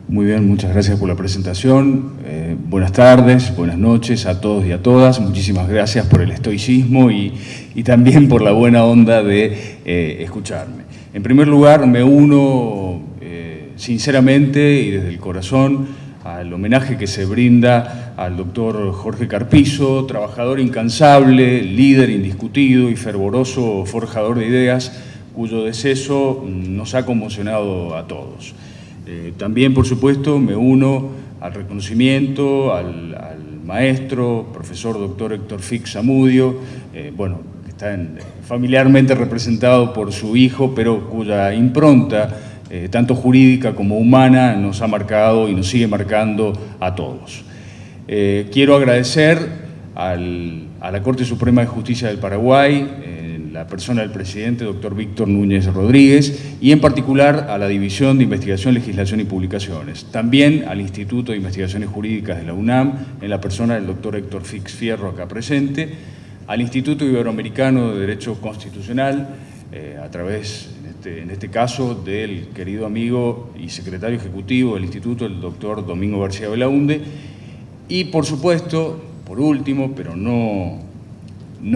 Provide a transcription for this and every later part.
Muy bien, muchas gracias por la presentación. Buenas tardes, buenas noches a todos y a todas. Muchísimas gracias por el estoicismo y también por la buena onda de escucharme. En primer lugar, me uno sinceramente y desde el corazón al homenaje que se brinda al doctor Jorge Carpizo, trabajador incansable, líder indiscutido y fervoroso forjador de ideas, cuyo deceso nos ha conmocionado a todos. También, por supuesto, me uno al reconocimiento al maestro, profesor doctor Héctor Fix Zamudio, que está familiarmente representado por su hijo, pero cuya impronta, tanto jurídica como humana, nos ha marcado y nos sigue marcando a todos. Quiero agradecer a la Corte Suprema de Justicia del Paraguay, la persona del presidente, doctor Víctor Núñez Rodríguez, y en particular a la División de Investigación, Legislación y Publicaciones. También al Instituto de Investigaciones Jurídicas de la UNAM, en la persona del doctor Héctor Fix Fierro, acá presente, al Instituto Iberoamericano de Derecho Constitucional, a través, en este caso, del querido amigo y secretario ejecutivo del Instituto, el doctor Domingo García Belaunde, y, por supuesto, por último, pero no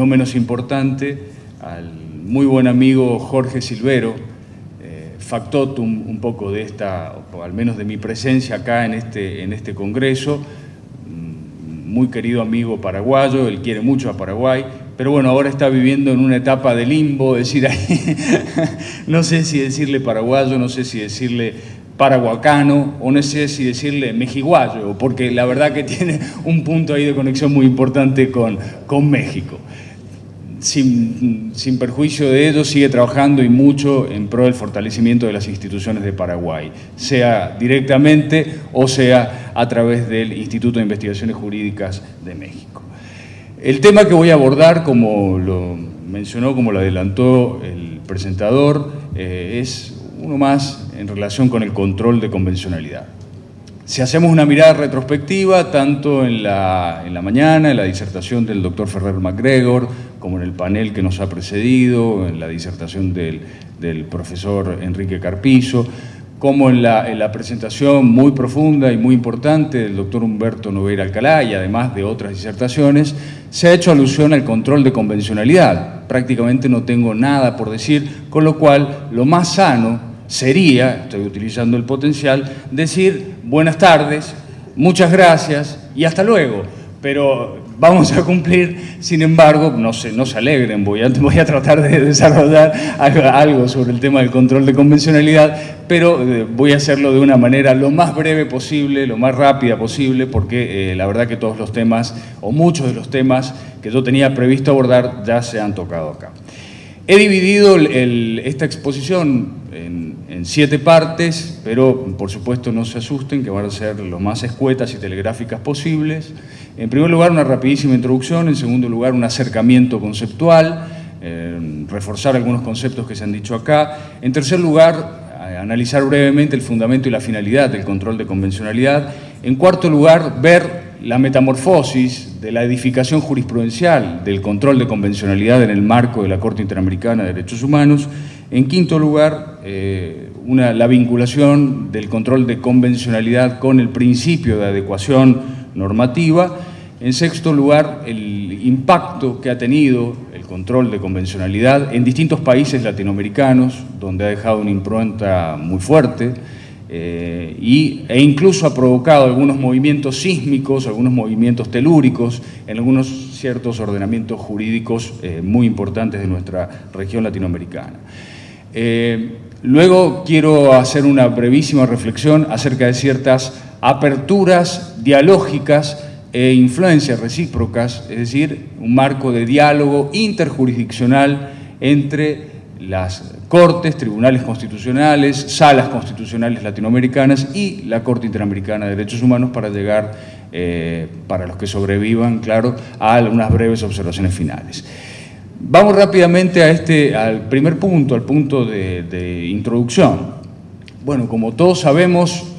menos importante, al muy buen amigo Jorge Silvero, factotum un poco de esta, o al menos de mi presencia acá en este congreso, muy querido amigo paraguayo, él quiere mucho a Paraguay, pero bueno, ahora está viviendo en una etapa de limbo, es decir, no sé si decirle paraguayo, no sé si decirle paraguacano, o no sé si decirle mejiguayo, porque la verdad que tiene un punto ahí de conexión muy importante con México. Sin perjuicio de ello, sigue trabajando y mucho en pro del fortalecimiento de las instituciones de Paraguay, sea directamente o sea a través del Instituto de Investigaciones Jurídicas de México. El tema que voy a abordar, como lo mencionó, como lo adelantó el presentador, es uno más en relación con el control de convencionalidad. Si hacemos una mirada retrospectiva, tanto en la mañana, en la disertación del doctor Ferrer MacGregor, como en el panel que nos ha precedido, en la disertación del profesor Enrique Carpizo, como en la presentación muy profunda y muy importante del doctor Humberto Nogueira Alcalá, y además de otras disertaciones, se ha hecho alusión al control de convencionalidad. Prácticamente no tengo nada por decir, con lo cual lo más sano sería, estoy utilizando el potencial, decir buenas tardes, muchas gracias y hasta luego. Pero vamos a cumplir, sin embargo, no se alegren, voy a tratar de desarrollar algo sobre el tema del control de convencionalidad, pero voy a hacerlo de una manera lo más breve posible, lo más rápida posible, porque la verdad que todos los temas, o muchos de los temas que yo tenía previsto abordar, ya se han tocado acá. He dividido esta exposición en 7 partes, pero por supuesto no se asusten, que van a ser lo más escuetas y telegráficas posibles. En primer lugar, una rapidísima introducción. En segundo lugar, un acercamiento conceptual, reforzar algunos conceptos que se han dicho acá. En tercer lugar, analizar brevemente el fundamento y la finalidad del control de convencionalidad. En cuarto lugar, ver la metamorfosis de la edificación jurisprudencial del control de convencionalidad en el marco de la Corte Interamericana de Derechos Humanos. En quinto lugar, la vinculación del control de convencionalidad con el principio de adecuación normativa. En sexto lugar, el impacto que ha tenido el control de convencionalidad en distintos países latinoamericanos, donde ha dejado una impronta muy fuerte, e incluso ha provocado algunos movimientos sísmicos, algunos movimientos telúricos en algunos ciertos ordenamientos jurídicos muy importantes de nuestra región latinoamericana. Luego quiero hacer una brevísima reflexión acerca de ciertas aperturas dialógicas e influencias recíprocas, es decir, un marco de diálogo interjurisdiccional entre las cortes, tribunales constitucionales, salas constitucionales latinoamericanas y la Corte Interamericana de Derechos Humanos para llegar, para los que sobrevivan, claro, a algunas breves observaciones finales. Vamos rápidamente al primer punto, al punto de introducción. Bueno, como todos sabemos,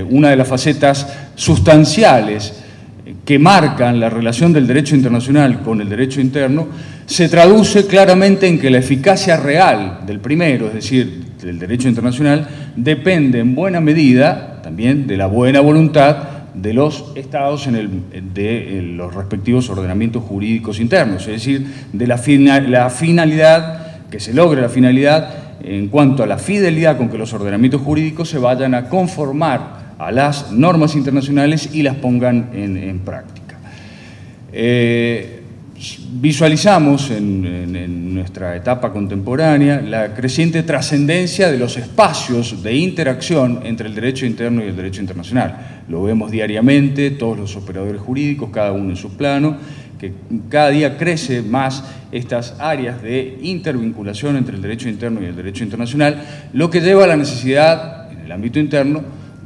una de las facetas sustanciales que marcan la relación del derecho internacional con el derecho interno se traduce claramente en que la eficacia real del primero, es decir, del derecho internacional, depende en buena medida también de la buena voluntad de los estados de los respectivos ordenamientos jurídicos internos, es decir, de la finalidad, que se logre la finalidad en cuanto a la fidelidad con que los ordenamientos jurídicos se vayan a conformar a las normas internacionales y las pongan en práctica. Visualizamos en nuestra etapa contemporánea la creciente trascendencia de los espacios de interacción entre el derecho interno y el derecho internacional. Lo vemos diariamente, todos los operadores jurídicos, cada uno en su plano, que cada día crece más estas áreas de intervinculación entre el derecho interno y el derecho internacional, lo que lleva a la necesidad, en el ámbito interno,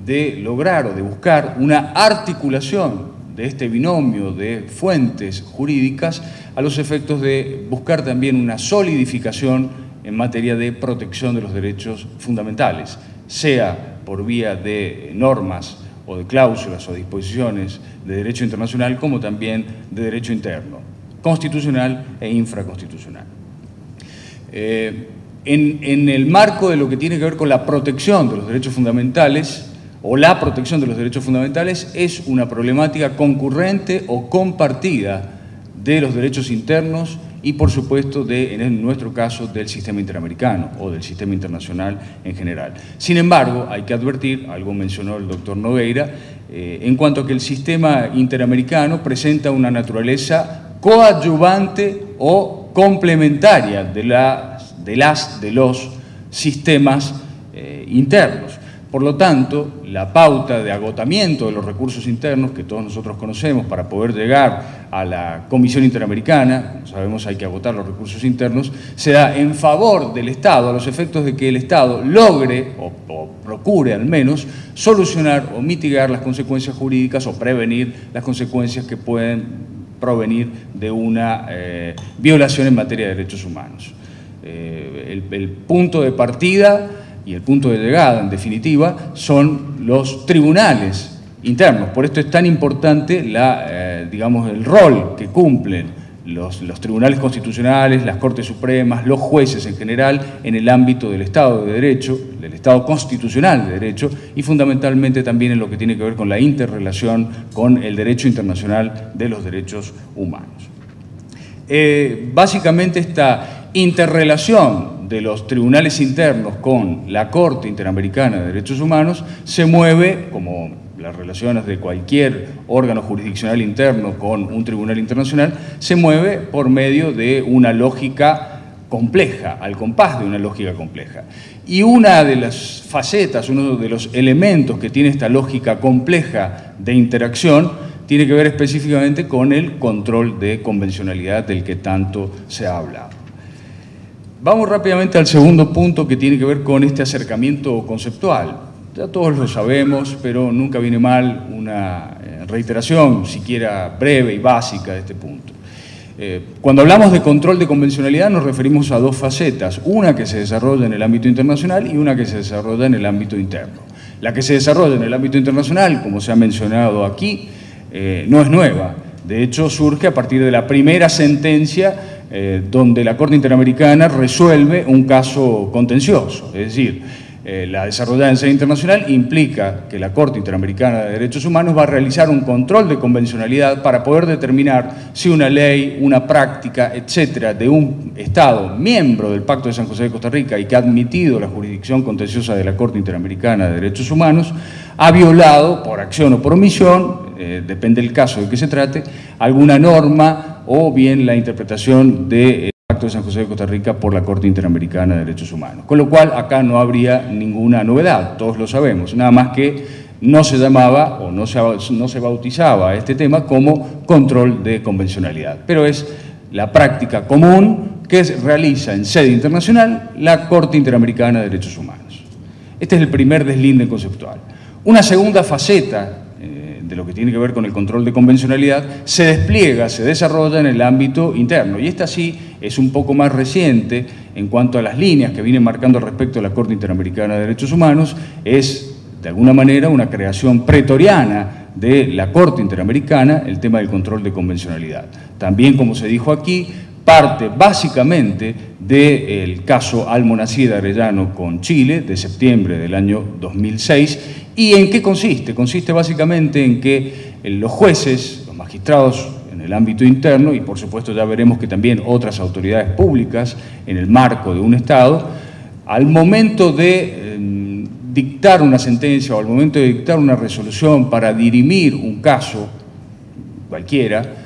de lograr o de buscar una articulación de este binomio de fuentes jurídicas a los efectos de buscar también una solidificación en materia de protección de los derechos fundamentales, sea por vía de normas o de cláusulas o disposiciones de derecho internacional, como también de derecho interno, constitucional e infraconstitucional. En el marco de lo que tiene que ver con la protección de los derechos fundamentales, o la protección de los derechos fundamentales, es una problemática concurrente o compartida de los derechos internos y, por supuesto, en nuestro caso, del sistema interamericano o del sistema internacional en general. Sin embargo, hay que advertir, algo mencionó el doctor Nogueira, en cuanto a que el sistema interamericano presenta una naturaleza coadyuvante o complementaria de los sistemas internos. Por lo tanto, la pauta de agotamiento de los recursos internos que todos nosotros conocemos para poder llegar a la Comisión Interamericana, como sabemos hay que agotar los recursos internos, se da en favor del Estado, a los efectos de que el Estado logre, o procure al menos, solucionar o mitigar las consecuencias jurídicas o prevenir las consecuencias que pueden provenir de una violación en materia de derechos humanos. El punto de partida y el punto de llegada, en definitiva, son los tribunales internos. Por esto es tan importante el rol que cumplen los tribunales constitucionales, las Cortes Supremas, los jueces en general, en el ámbito del Estado de Derecho, del Estado constitucional de Derecho, y fundamentalmente también en lo que tiene que ver con la interrelación con el derecho internacional de los derechos humanos. Básicamente esta interrelación de los tribunales internos con la Corte Interamericana de Derechos Humanos se mueve, como las relaciones de cualquier órgano jurisdiccional interno con un tribunal internacional, se mueve por medio de una lógica compleja, al compás de una lógica compleja. Y una de las facetas, uno de los elementos que tiene esta lógica compleja de interacción, tiene que ver específicamente con el control de convencionalidad del que tanto se ha hablado. Vamos rápidamente al segundo punto, que tiene que ver con este acercamiento conceptual. Ya todos lo sabemos, pero nunca viene mal una reiteración, siquiera breve y básica, de este punto. Cuando hablamos de control de convencionalidad nos referimos a dos facetas, una que se desarrolla en el ámbito internacional y una que se desarrolla en el ámbito interno. La que se desarrolla en el ámbito internacional, como se ha mencionado aquí, no es nueva. De hecho, surge a partir de la primera sentencia donde la Corte Interamericana resuelve un caso contencioso. Es decir, la desarrollada en sede internacional implica que la Corte Interamericana de Derechos Humanos va a realizar un control de convencionalidad para poder determinar si una ley, una práctica, etcétera, de un Estado miembro del Pacto de San José de Costa Rica y que ha admitido la jurisdicción contenciosa de la Corte Interamericana de Derechos Humanos, ha violado, por acción o por omisión, depende del caso de que se trate, alguna norma o bien la interpretación del Pacto de San José de Costa Rica por la Corte Interamericana de Derechos Humanos. Con lo cual, acá no habría ninguna novedad, todos lo sabemos, nada más que no se llamaba o no se bautizaba este tema como control de convencionalidad, pero es la práctica común que realiza en sede internacional la Corte Interamericana de Derechos Humanos. Este es el primer deslinde conceptual. Una segunda faceta de lo que tiene que ver con el control de convencionalidad se despliega, se desarrolla en el ámbito interno, y esta sí es un poco más reciente en cuanto a las líneas que viene marcando respecto a la Corte Interamericana de Derechos Humanos. Es de alguna manera una creación pretoriana de la Corte Interamericana el tema del control de convencionalidad. También, como se dijo aquí, parte básicamente del caso Almonacid Arellano con Chile de septiembre del año 2006, ¿Y en qué consiste? Consiste básicamente en que los jueces, los magistrados en el ámbito interno, y por supuesto ya veremos que también otras autoridades públicas en el marco de un Estado, al momento de dictar una sentencia o al momento de dictar una resolución para dirimir un caso cualquiera,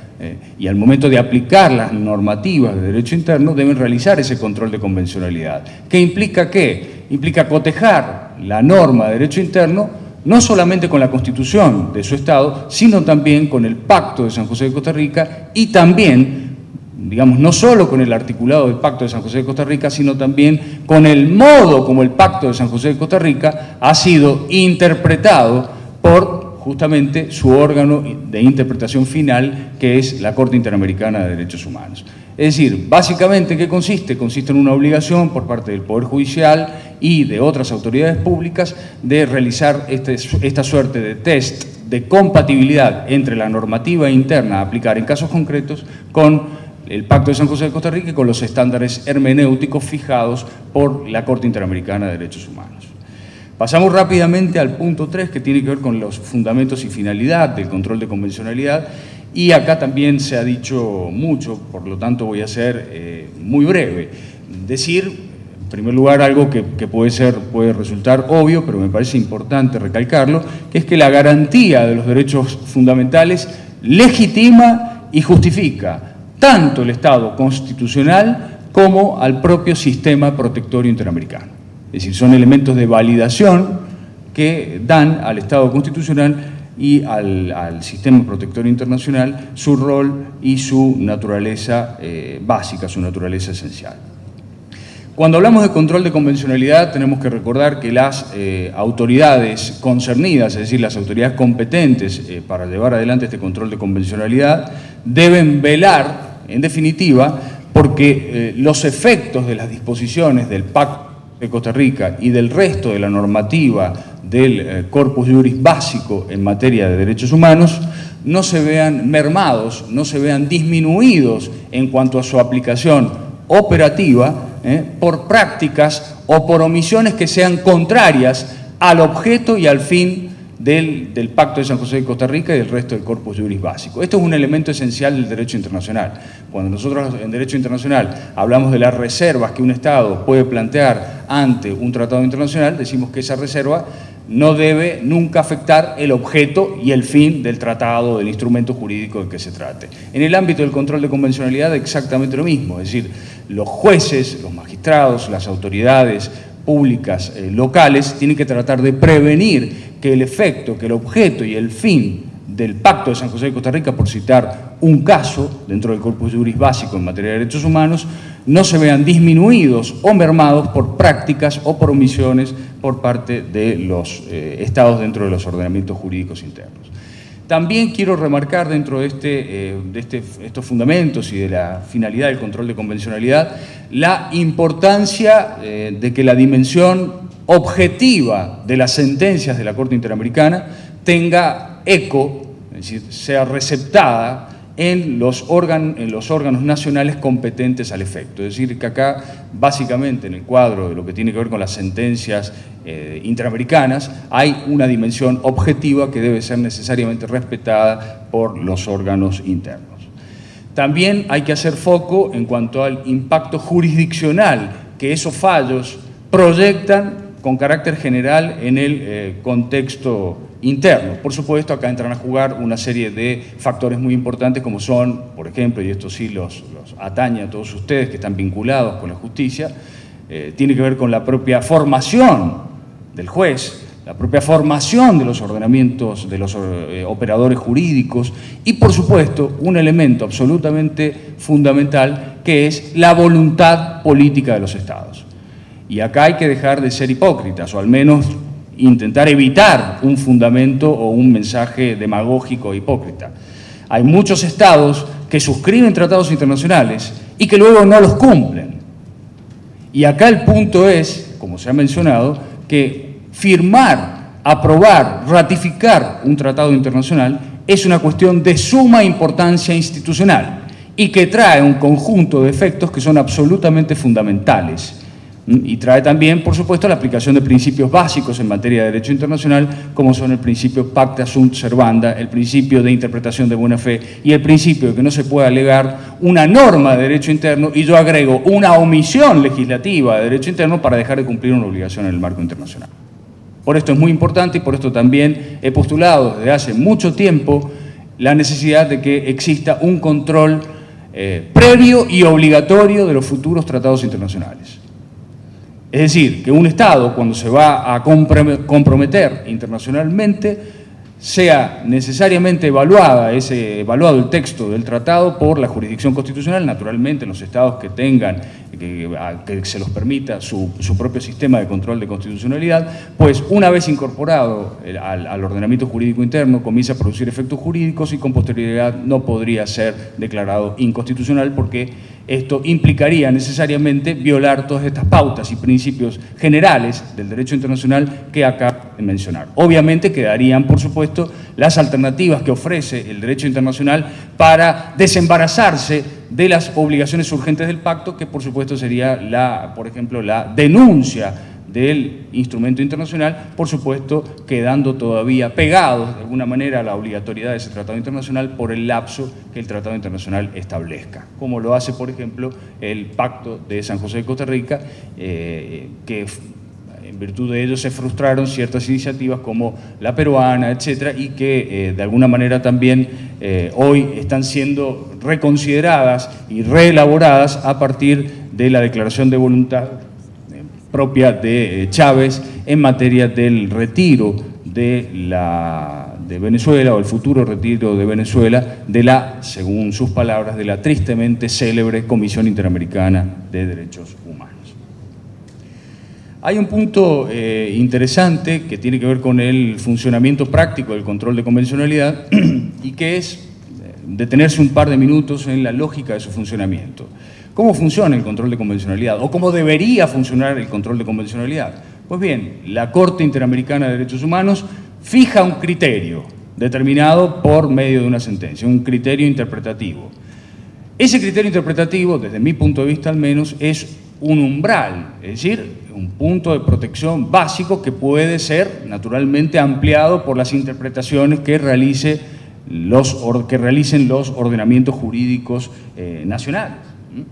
y al momento de aplicar las normativas de derecho interno, deben realizar ese control de convencionalidad. ¿Qué implica qué? Implica cotejar la norma de derecho interno no solamente con la Constitución de su Estado, sino también con el Pacto de San José de Costa Rica y también, digamos, no solo con el articulado del Pacto de San José de Costa Rica, sino también con el modo como el Pacto de San José de Costa Rica ha sido interpretado por justamente su órgano de interpretación final, que es la Corte Interamericana de Derechos Humanos. Es decir, básicamente, ¿en qué consiste? Consiste en una obligación por parte del Poder Judicial y de otras autoridades públicas de realizar esta suerte de test de compatibilidad entre la normativa interna a aplicar en casos concretos con el Pacto de San José de Costa Rica y con los estándares hermenéuticos fijados por la Corte Interamericana de Derechos Humanos. Pasamos rápidamente al punto 3, que tiene que ver con los fundamentos y finalidad del control de convencionalidad, y acá también se ha dicho mucho, por lo tanto voy a ser muy breve. Decir, en primer lugar, algo que puede resultar obvio, pero me parece importante recalcarlo, que es que la garantía de los derechos fundamentales legitima y justifica tanto el Estado constitucional como al propio sistema protectorio interamericano. Es decir, son elementos de validación que dan al Estado constitucional y al sistema protectorio internacional su rol y su naturaleza básica, su naturaleza esencial. Cuando hablamos de control de convencionalidad, tenemos que recordar que las autoridades concernidas, es decir, las autoridades competentes para llevar adelante este control de convencionalidad, deben velar, en definitiva, porque los efectos de las disposiciones del Pacto de Costa Rica y del resto de la normativa del corpus juris básico en materia de derechos humanos no se vean mermados, no se vean disminuidos en cuanto a su aplicación operativa por prácticas o por omisiones que sean contrarias al objeto y al fin del Pacto de San José de Costa Rica y del resto del corpus juris básico. Esto es un elemento esencial del derecho internacional. Cuando nosotros en derecho internacional hablamos de las reservas que un Estado puede plantear ante un tratado internacional, decimos que esa reserva no debe nunca afectar el objeto y el fin del tratado, del instrumento jurídico del que se trate. En el ámbito del control de convencionalidad exactamente lo mismo, es decir, los jueces, los magistrados, las autoridades públicas locales tienen que tratar de prevenir que el efecto, que el objeto y el fin del Pacto de San José de Costa Rica, por citar un caso dentro del corpus juris básico en materia de derechos humanos, no se vean disminuidos o mermados por prácticas o por omisiones por parte de los estados dentro de los ordenamientos jurídicos internos. También quiero remarcar dentro de estos fundamentos y de la finalidad del control de convencionalidad la importancia de que la dimensión objetiva de las sentencias de la Corte Interamericana tenga eco, es decir, sea receptada en los órganos nacionales competentes al efecto. Es decir, que acá, básicamente, en el cuadro de lo que tiene que ver con las sentencias interamericanas, hay una dimensión objetiva que debe ser necesariamente respetada por los órganos internos. También hay que hacer foco en cuanto al impacto jurisdiccional que esos fallos proyectan con carácter general en el contexto interno. Por supuesto, acá entran a jugar una serie de factores muy importantes como son, por ejemplo, y esto sí los atañe a todos ustedes que están vinculados con la justicia, tiene que ver con la propia formación del juez, la propia formación de los ordenamientos, de los operadores jurídicos y, por supuesto, un elemento absolutamente fundamental que es la voluntad política de los estados. Y acá hay que dejar de ser hipócritas, o al menos intentar evitar un fundamento o un mensaje demagógico e hipócrita. Hay muchos estados que suscriben tratados internacionales y que luego no los cumplen. Y acá el punto es, como se ha mencionado, que firmar, aprobar, ratificar un tratado internacional es una cuestión de suma importancia institucional y que trae un conjunto de efectos que son absolutamente fundamentales. Y trae también, por supuesto, la aplicación de principios básicos en materia de derecho internacional, como son el principio pacta sunt servanda, el principio de interpretación de buena fe y el principio de que no se puede alegar una norma de derecho interno y yo agrego una omisión legislativa de derecho interno para dejar de cumplir una obligación en el marco internacional. Por esto es muy importante y por esto también he postulado desde hace mucho tiempo la necesidad de que exista un control previo y obligatorio de los futuros tratados internacionales. Es decir, que un Estado, cuando se va a comprometer internacionalmente, sea necesariamente evaluado el texto del tratado por la jurisdicción constitucional, naturalmente en los Estados que tengan, que se los permita su propio sistema de control de constitucionalidad, pues una vez incorporado al ordenamiento jurídico interno comienza a producir efectos jurídicos y con posterioridad no podría ser declarado inconstitucional porque esto implicaría necesariamente violar todas estas pautas y principios generales del derecho internacional que acabo de mencionar. Obviamente quedarían, por supuesto, las alternativas que ofrece el derecho internacional para desembarazarse de las obligaciones urgentes del pacto, que por supuesto sería, por ejemplo, la denuncia del instrumento internacional, por supuesto, quedando todavía pegados de alguna manera a la obligatoriedad de ese tratado internacional por el lapso que el tratado internacional establezca, como lo hace, por ejemplo, el Pacto de San José de Costa Rica, que en virtud de ello se frustraron ciertas iniciativas como la peruana, etcétera, y que de alguna manera también hoy están siendo reconsideradas y reelaboradas a partir de la declaración de voluntad propia de Chávez en materia del retiro de Venezuela, o el futuro retiro de Venezuela, según sus palabras, de la tristemente célebre Comisión Interamericana de Derechos Humanos. Hay un punto interesante que tiene que ver con el funcionamiento práctico del control de convencionalidad y que es detenerse un par de minutos en la lógica de su funcionamiento. ¿Cómo funciona el control de convencionalidad? ¿O cómo debería funcionar el control de convencionalidad? Pues bien, la Corte Interamericana de Derechos Humanos fija un criterio determinado por medio de una sentencia, un criterio interpretativo. Ese criterio interpretativo, desde mi punto de vista al menos, es un umbral, es decir, un punto de protección básico que puede ser naturalmente ampliado por las interpretaciones que realicen los ordenamientos jurídicos nacionales.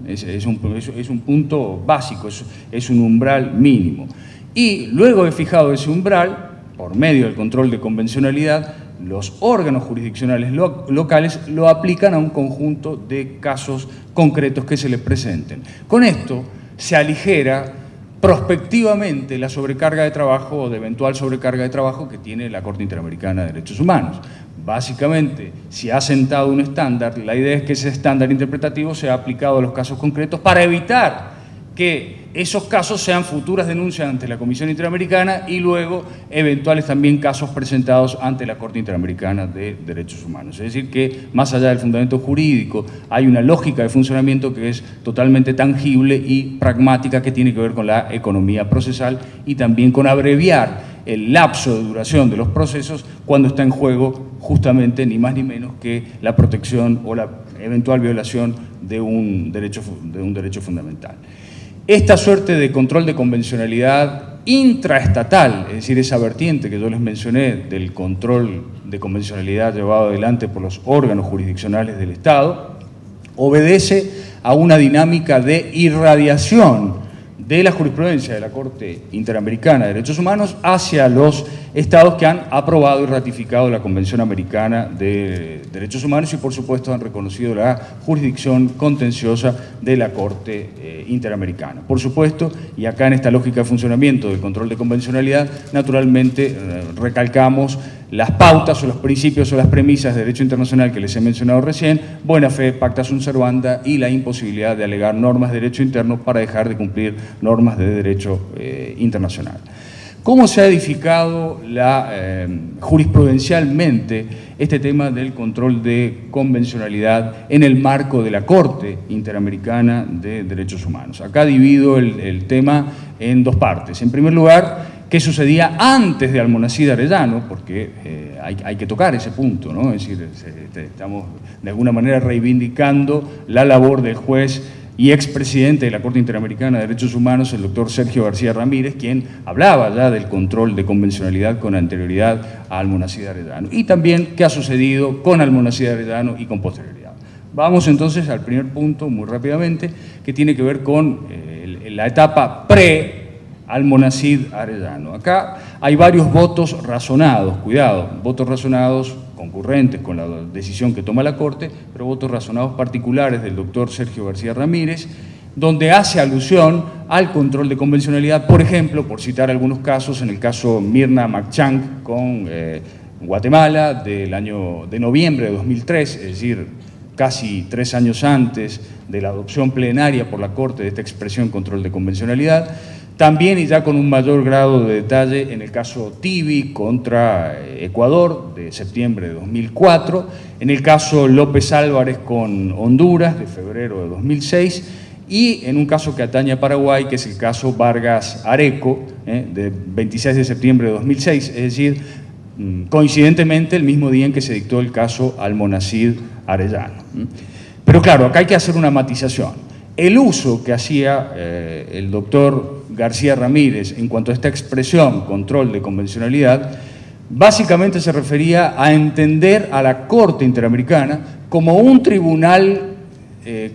Es un punto básico, es un umbral mínimo. Y luego de fijado ese umbral, por medio del control de convencionalidad, los órganos jurisdiccionales locales lo aplican a un conjunto de casos concretos que se les presenten. Con esto se aligera prospectivamente la sobrecarga de trabajo o de eventual sobrecarga de trabajo que tiene la Corte Interamericana de Derechos Humanos. Básicamente, si ha sentado un estándar, la idea es que ese estándar interpretativo sea aplicado a los casos concretos para evitar que esos casos sean futuras denuncias ante la Comisión Interamericana y luego eventuales también casos presentados ante la Corte Interamericana de Derechos Humanos. Es decir, que más allá del fundamento jurídico hay una lógica de funcionamiento que es totalmente tangible y pragmática, que tiene que ver con la economía procesal y también con abreviar el lapso de duración de los procesos cuando está en juego justamente ni más ni menos que la protección o la eventual violación de un derecho fundamental. Esta suerte de control de convencionalidad intraestatal, es decir, esa vertiente que yo les mencioné del control de convencionalidad llevado adelante por los órganos jurisdiccionales del Estado, obedece a una dinámica de irradiación de la jurisprudencia de la Corte Interamericana de Derechos Humanos hacia los Estados que han aprobado y ratificado la Convención Americana de Derechos Humanos y, por supuesto, han reconocido la jurisdicción contenciosa de la Corte Interamericana. Por supuesto, y acá en esta lógica de funcionamiento del control de convencionalidad, naturalmente recalcamos las pautas o los principios o las premisas de derecho internacional que les he mencionado recién: buena fe, pacta sunt servanda y la imposibilidad de alegar normas de derecho interno para dejar de cumplir normas de derecho internacional. ¿Cómo se ha edificado jurisprudencialmente este tema del control de convencionalidad en el marco de la Corte Interamericana de Derechos Humanos? Acá divido el tema en dos partes. En primer lugar, ¿qué sucedía antes de Almonacid Arellano? Porque hay que tocar ese punto, ¿no? Es decir, estamos de alguna manera reivindicando la labor del juez y expresidente de la Corte Interamericana de Derechos Humanos, el doctor Sergio García Ramírez, quien hablaba ya del control de convencionalidad con anterioridad a Almonacid Arellano, y también qué ha sucedido con Almonacid Arellano y con posterioridad. Vamos entonces al primer punto, muy rápidamente, que tiene que ver con la etapa pre-Almonacid Arellano. Acá hay varios votos razonados, cuidado, votos razonados concurrentes con la decisión que toma la Corte, pero votos razonados particulares del doctor Sergio García Ramírez, donde hace alusión al control de convencionalidad, por ejemplo, por citar algunos casos, en el caso Mirna Machank con Guatemala de noviembre de 2003, es decir, casi 3 años antes de la adopción plenaria por la Corte de esta expresión control de convencionalidad. También, y ya con un mayor grado de detalle, en el caso Tibi contra Ecuador de septiembre de 2004, en el caso López Álvarez con Honduras de febrero de 2006, y en un caso que atañe a Paraguay, que es el caso Vargas Areco, de 26 de septiembre de 2006, es decir, coincidentemente el mismo día en que se dictó el caso Almonacid Arellano. Pero claro, acá hay que hacer una matización. El uso que hacía el doctor García Ramírez en cuanto a esta expresión, control de convencionalidad, básicamente se refería a entender a la Corte Interamericana como un tribunal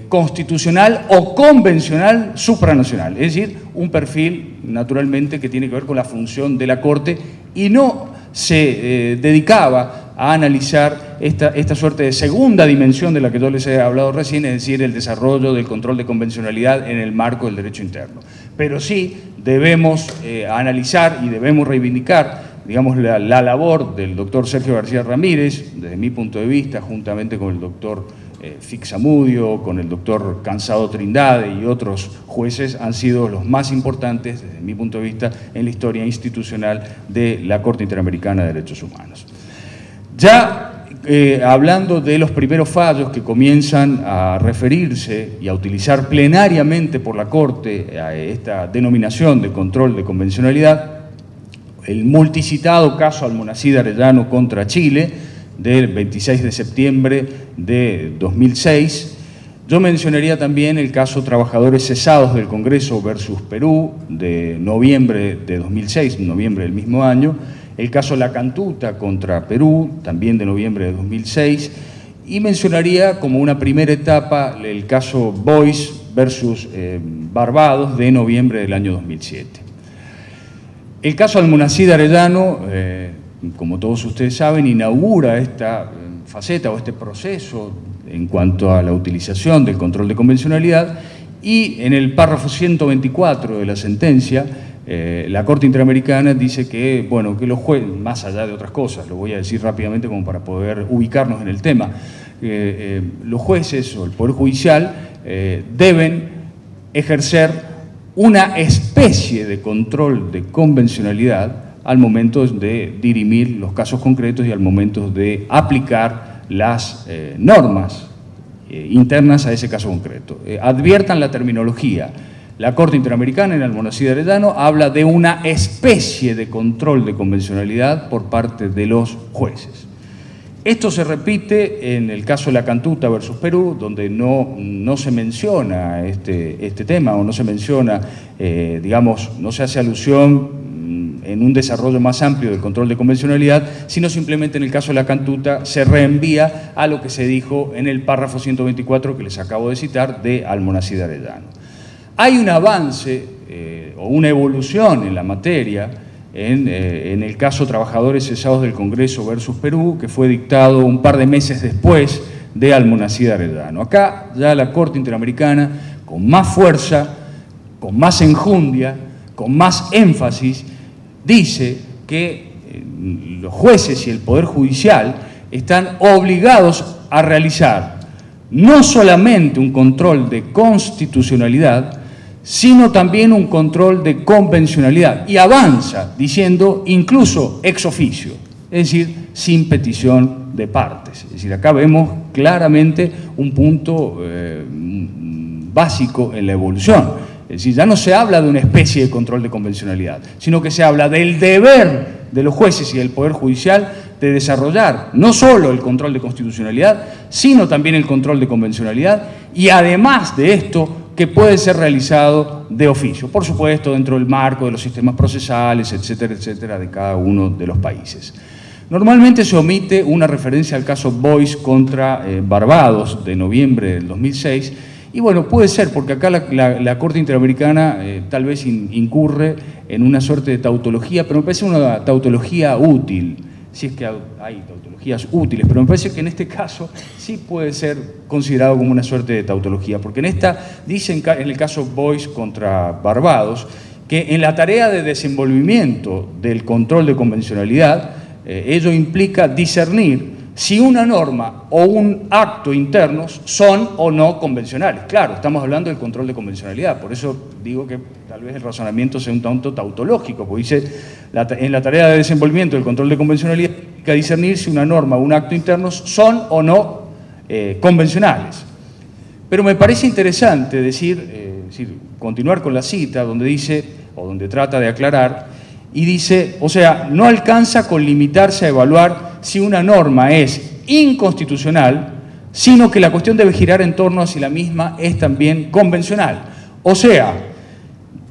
constitucional o convencional supranacional, es decir, un perfil naturalmente que tiene que ver con la función de la Corte y no se dedicaba a analizar esta suerte de segunda dimensión de la que yo les he hablado recién, es decir, el desarrollo del control de convencionalidad en el marco del derecho interno. Pero sí debemos analizar y debemos reivindicar, digamos, la labor del doctor Sergio García Ramírez, desde mi punto de vista, juntamente con el doctor Fixamudio, con el doctor Cansado Trindade y otros jueces, han sido los más importantes, desde mi punto de vista, en la historia institucional de la Corte Interamericana de Derechos Humanos. Ya hablando de los primeros fallos que comienzan a referirse y a utilizar plenariamente por la Corte a esta denominación de control de convencionalidad, el multicitado caso Almonacid Arellano contra Chile, del 26 de septiembre de 2006. Yo mencionaría también el caso Trabajadores Cesados del Congreso versus Perú, de noviembre de 2006, noviembre del mismo año, el caso La Cantuta contra Perú, también de noviembre de 2006, y mencionaría como una primera etapa el caso Boyce versus Barbados, de noviembre del año 2007. El caso Almonacid Arellano, como todos ustedes saben, inaugura esta faceta o este proceso en cuanto a la utilización del control de convencionalidad, y en el párrafo 124 de la sentencia, la Corte Interamericana dice que, bueno, que los jueces, más allá de otras cosas, lo voy a decir rápidamente como para poder ubicarnos en el tema, los jueces o el Poder Judicial deben ejercer una especie de control de convencionalidad al momento de dirimir los casos concretos y al momento de aplicar las normas internas a ese caso concreto. Adviertan la terminología. La Corte Interamericana en Almonacid Arellano habla de una especie de control de convencionalidad por parte de los jueces. Esto se repite en el caso de La Cantuta versus Perú, donde no se menciona este tema, o no se menciona, digamos, no se hace alusión en un desarrollo más amplio del control de convencionalidad, sino simplemente en el caso de La Cantuta se reenvía a lo que se dijo en el párrafo 124 que les acabo de citar de Almonacid Arellano. Hay un avance o una evolución en la materia en el caso Trabajadores Cesados del Congreso versus Perú, que fue dictado un par de meses después de Almonacid Arellano. Acá ya la Corte Interamericana, con más fuerza, con más enjundia, con más énfasis, dice que los jueces y el Poder Judicial están obligados a realizar no solamente un control de constitucionalidad, sino también un control de convencionalidad, y avanza diciendo incluso ex oficio, es decir, sin petición de partes. Es decir, acá vemos claramente un punto básico en la evolución. Es decir, ya no se habla de una especie de control de convencionalidad, sino que se habla del deber de los jueces y del Poder Judicial de desarrollar no solo el control de constitucionalidad, sino también el control de convencionalidad, y además de esto, que puede ser realizado de oficio, por supuesto dentro del marco de los sistemas procesales, etcétera, etcétera, de cada uno de los países. Normalmente se omite una referencia al caso Boyce contra Barbados de noviembre del 2006, y bueno, puede ser, porque acá la Corte Interamericana tal vez incurre en una suerte de tautología, pero me parece una tautología útil, si es que hay tautologías útiles, pero me parece que en este caso sí puede ser considerado como una suerte de tautología, porque en esta dicen en el caso Boyce contra Barbados que en la tarea de desenvolvimiento del control de convencionalidad, ello implica discernir si una norma o un acto internos son o no convencionales. Claro, estamos hablando del control de convencionalidad, por eso digo que tal vez el razonamiento sea un tanto tautológico, porque dice, en la tarea de desenvolvimiento del control de convencionalidad implica discernir si una norma o un acto internos son o no convencionales. Pero me parece interesante continuar con la cita donde dice, o donde trata de aclarar, y dice, o sea, no alcanza con limitarse a evaluar si una norma es inconstitucional, sino que la cuestión debe girar en torno a si la misma es también convencional. O sea,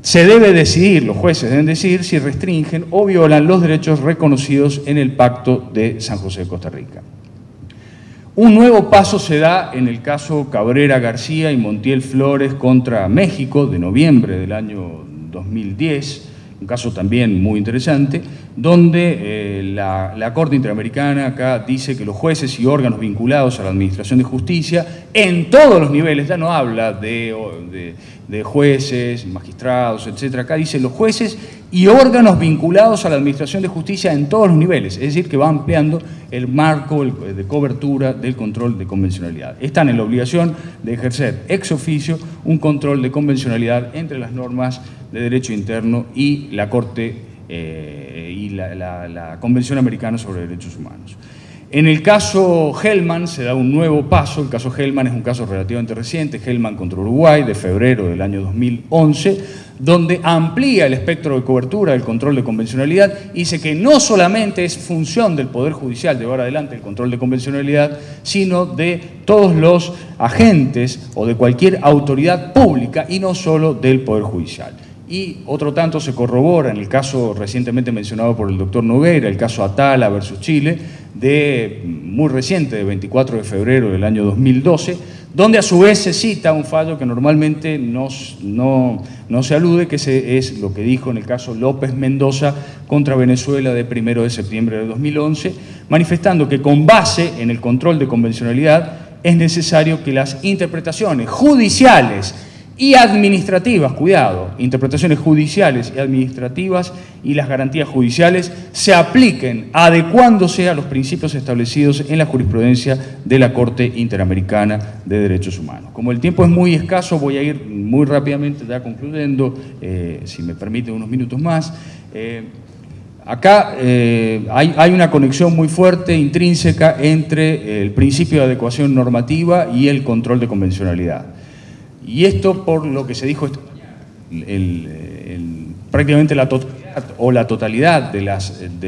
se debe decidir, los jueces deben decidir si restringen o violan los derechos reconocidos en el Pacto de San José de Costa Rica. Un nuevo paso se da en el caso Cabrera García y Montiel Flores contra México de noviembre del año 2010, un caso también muy interesante, donde la Corte Interamericana acá dice que los jueces y órganos vinculados a la Administración de Justicia, en todos los niveles, ya no habla de jueces, magistrados, etcétera, acá dice los jueces y órganos vinculados a la Administración de Justicia en todos los niveles, es decir, que va ampliando el marco de cobertura del control de convencionalidad. Están en la obligación de ejercer ex oficio un control de convencionalidad entre las normas de derecho interno y la Corte y la Convención Americana sobre Derechos Humanos. En el caso Hellman se da un nuevo paso. El caso Hellman es un caso relativamente reciente, Hellman contra Uruguay, de febrero del año 2011, donde amplía el espectro de cobertura del control de convencionalidad y dice que no solamente es función del Poder Judicial llevar adelante el control de convencionalidad, sino de todos los agentes o de cualquier autoridad pública y no solo del Poder Judicial. Y otro tanto se corrobora en el caso recientemente mencionado por el doctor Nogueira, el caso Atala versus Chile, muy reciente, de 24 de febrero del año 2012, donde a su vez se cita un fallo que normalmente no se alude, que es lo que dijo en el caso López Mendoza contra Venezuela de 1 de septiembre de 2011, manifestando que con base en el control de convencionalidad es necesario que las interpretaciones judiciales y administrativas, cuidado, interpretaciones judiciales y administrativas y las garantías judiciales se apliquen adecuándose a los principios establecidos en la jurisprudencia de la Corte Interamericana de Derechos Humanos. Como el tiempo es muy escaso, voy a ir muy rápidamente ya concluyendo, si me permite unos minutos más. Acá hay una conexión muy fuerte, intrínseca, entre el principio de adecuación normativa y el control de convencionalidad. Y esto por lo que se dijo esta mañana, prácticamente la totalidad de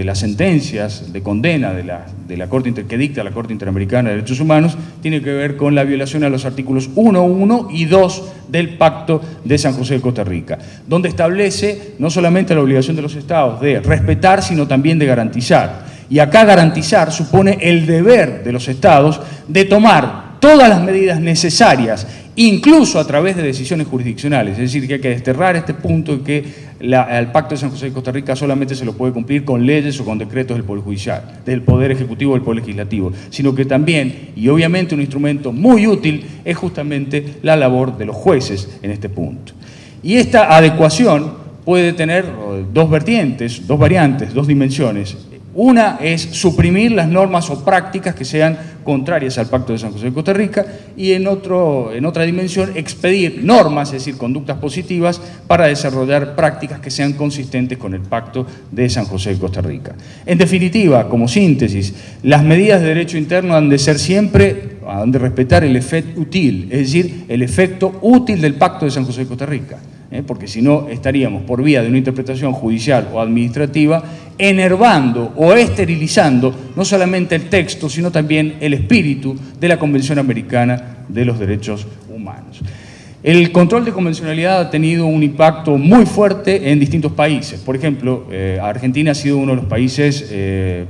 las sentencias de condena de la Corte que dicta la Corte Interamericana de Derechos Humanos tiene que ver con la violación a los artículos 1.1 y 2 del Pacto de San José de Costa Rica, donde establece no solamente la obligación de los Estados de respetar, sino también de garantizar. Y acá garantizar supone el deber de los Estados de tomar todas las medidas necesarias, incluso a través de decisiones jurisdiccionales, es decir, que hay que desterrar este punto de que el Pacto de San José de Costa Rica solamente se lo puede cumplir con leyes o con decretos del Poder Judicial, del Poder Ejecutivo o del Poder Legislativo, sino que también, y obviamente un instrumento muy útil, es justamente la labor de los jueces en este punto. Y esta adecuación puede tener dos vertientes, dos variantes, dos dimensiones. Una es suprimir las normas o prácticas que sean contrarias al Pacto de San José de Costa Rica y en otra dimensión expedir normas, es decir, conductas positivas para desarrollar prácticas que sean consistentes con el Pacto de San José de Costa Rica. En definitiva, como síntesis, las medidas de derecho interno han de ser siempre, han de respetar el efecto útil, es decir, el efecto útil del Pacto de San José de Costa Rica. Porque si no estaríamos por vía de una interpretación judicial o administrativa enervando o esterilizando no solamente el texto, sino también el espíritu de la Convención Americana de los Derechos Humanos. El control de convencionalidad ha tenido un impacto muy fuerte en distintos países. Por ejemplo, Argentina ha sido uno de los países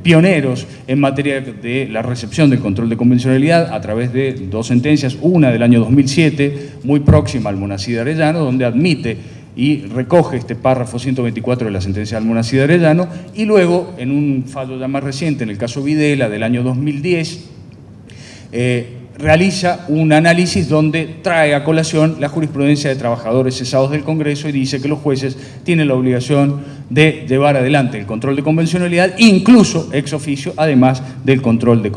pioneros en materia de la recepción del control de convencionalidad a través de dos sentencias, una del año 2007, muy próxima al Monacid Arellano, donde admite y recoge este párrafo 124 de la sentencia de Almonacid Arellano, y luego, en un fallo ya más reciente, en el caso Videla, del año 2010, realiza un análisis donde trae a colación la jurisprudencia de trabajadores cesados del Congreso y dice que los jueces tienen la obligación de llevar adelante el control de convencionalidad, incluso ex oficio, además del control de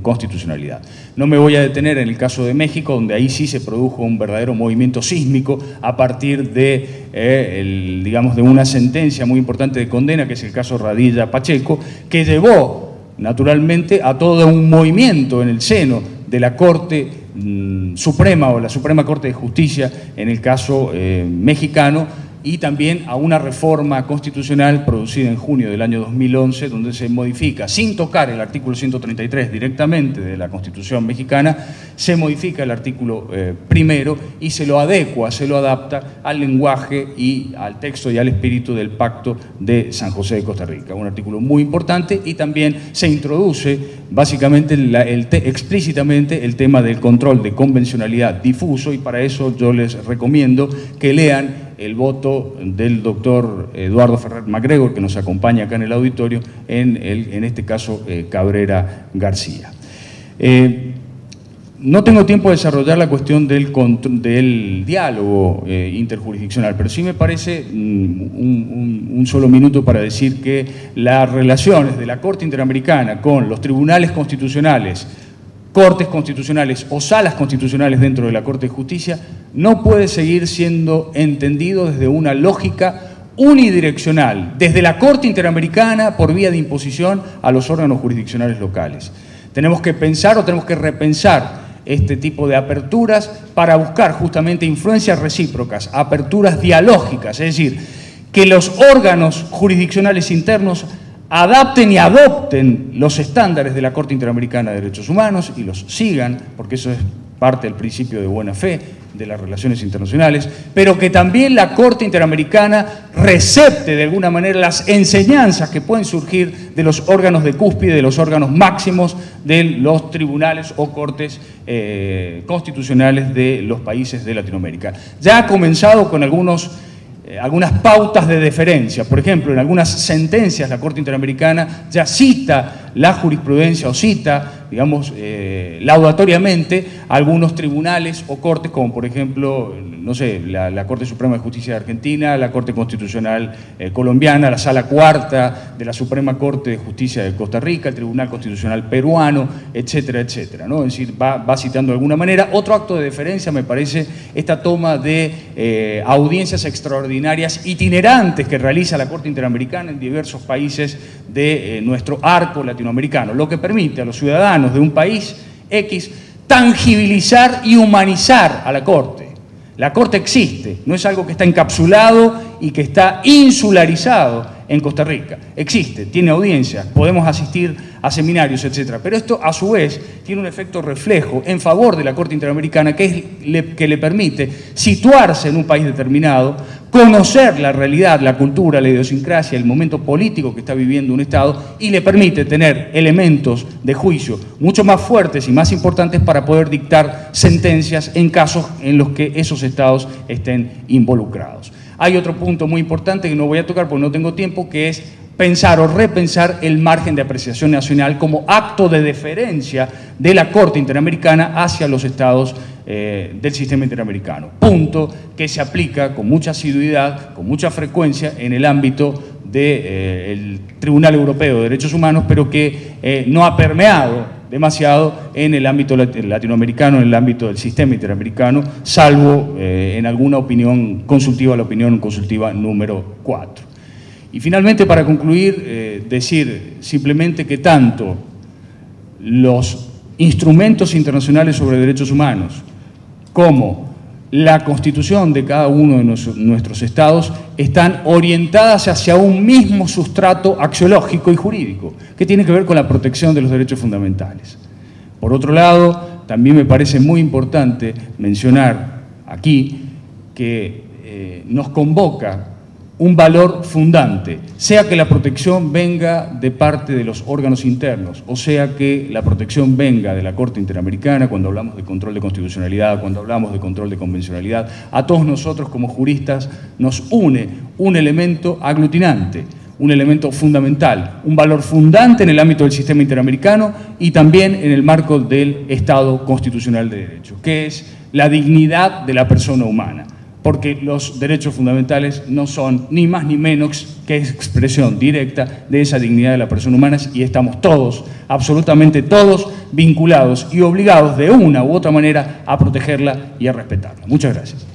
constitucionalidad. No me voy a detener en el caso de México, donde ahí sí se produjo un verdadero movimiento sísmico a partir de, digamos, de una sentencia muy importante de condena, que es el caso Radilla-Pacheco, que llevó naturalmente a todo un movimiento en el seno de la Corte Suprema o la Suprema Corte de Justicia en el caso mexicano, y también a una reforma constitucional producida en junio del año 2011, donde se modifica, sin tocar el artículo 133 directamente de la Constitución mexicana, se modifica el artículo primero y se lo adecua, se lo adapta al lenguaje y al texto y al espíritu del Pacto de San José de Costa Rica. Un artículo muy importante, y también se introduce básicamente explícitamente el tema del control de convencionalidad difuso, y para eso yo les recomiendo que lean el voto del doctor Eduardo Ferrer MacGregor, que nos acompaña acá en el auditorio, en este caso Cabrera García. No tengo tiempo de desarrollar la cuestión del diálogo interjurisdiccional, pero sí me parece un solo minuto para decir que las relaciones de la Corte Interamericana con los tribunales constitucionales, cortes constitucionales o salas constitucionales dentro de la Corte de Justicia no puede seguir siendo entendido desde una lógica unidireccional, desde la Corte Interamericana por vía de imposición a los órganos jurisdiccionales locales. Tenemos que pensar o tenemos que repensar este tipo de aperturas para buscar justamente influencias recíprocas, aperturas dialógicas, es decir, que los órganos jurisdiccionales internos adapten y adopten los estándares de la Corte Interamericana de Derechos Humanos y los sigan, porque eso es parte del principio de buena fe de las relaciones internacionales, pero que también la Corte Interamericana recepte de alguna manera las enseñanzas que pueden surgir de los órganos de cúspide, de los órganos máximos de los tribunales o cortes constitucionales de los países de Latinoamérica. Ya ha comenzado con algunas pautas de deferencia. Por ejemplo, en algunas sentencias la Corte Interamericana ya cita la jurisprudencia o cita, digamos, laudatoriamente algunos tribunales o cortes, como por ejemplo, no sé, la Corte Suprema de Justicia de Argentina, la Corte Constitucional colombiana, la Sala Cuarta de la Suprema Corte de Justicia de Costa Rica, el Tribunal Constitucional peruano, etcétera, etcétera, ¿no? Es decir, va citando de alguna manera. Otro acto de deferencia me parece esta toma de audiencias extraordinarias itinerantes que realiza la Corte Interamericana en diversos países de nuestro arco latinoamericano, lo que permite a los ciudadanos de un país X tangibilizar y humanizar a la Corte. La Corte existe, no es algo que está encapsulado y que está insularizado en Costa Rica. Existe, tiene audiencias, podemos asistir a seminarios, etcétera. Pero esto, a su vez, tiene un efecto reflejo en favor de la Corte Interamericana que le permite situarse en un país determinado, conocer la realidad, la cultura, la idiosincrasia, el momento político que está viviendo un Estado, y le permite tener elementos de juicio mucho más fuertes y más importantes para poder dictar sentencias en casos en los que esos Estados estén involucrados. Hay otro punto muy importante que no voy a tocar porque no tengo tiempo, que es pensar o repensar el margen de apreciación nacional como acto de deferencia de la Corte Interamericana hacia los Estados del sistema interamericano. Punto que se aplica con mucha asiduidad, con mucha frecuencia en el ámbito del Tribunal Europeo de Derechos Humanos, pero que no ha permeado demasiado en el ámbito latinoamericano, en el ámbito del sistema interamericano, salvo en alguna opinión consultiva, la opinión consultiva número 4. Y finalmente, para concluir, decir simplemente que tanto los instrumentos internacionales sobre derechos humanos como la Constitución de cada uno de nuestros estados están orientadas hacia un mismo sustrato axiológico y jurídico, que tiene que ver con la protección de los derechos fundamentales. Por otro lado, también me parece muy importante mencionar aquí que nos convoca un valor fundante, sea que la protección venga de parte de los órganos internos, o sea que la protección venga de la Corte Interamericana, cuando hablamos de control de constitucionalidad, cuando hablamos de control de convencionalidad. A todos nosotros como juristas nos une un elemento aglutinante, un elemento fundamental, un valor fundante en el ámbito del sistema interamericano y también en el marco del Estado constitucional de derecho, que es la dignidad de la persona humana, porque los derechos fundamentales no son ni más ni menos que expresión directa de esa dignidad de la persona humana, y estamos todos, absolutamente todos, vinculados y obligados de una u otra manera a protegerla y a respetarla. Muchas gracias.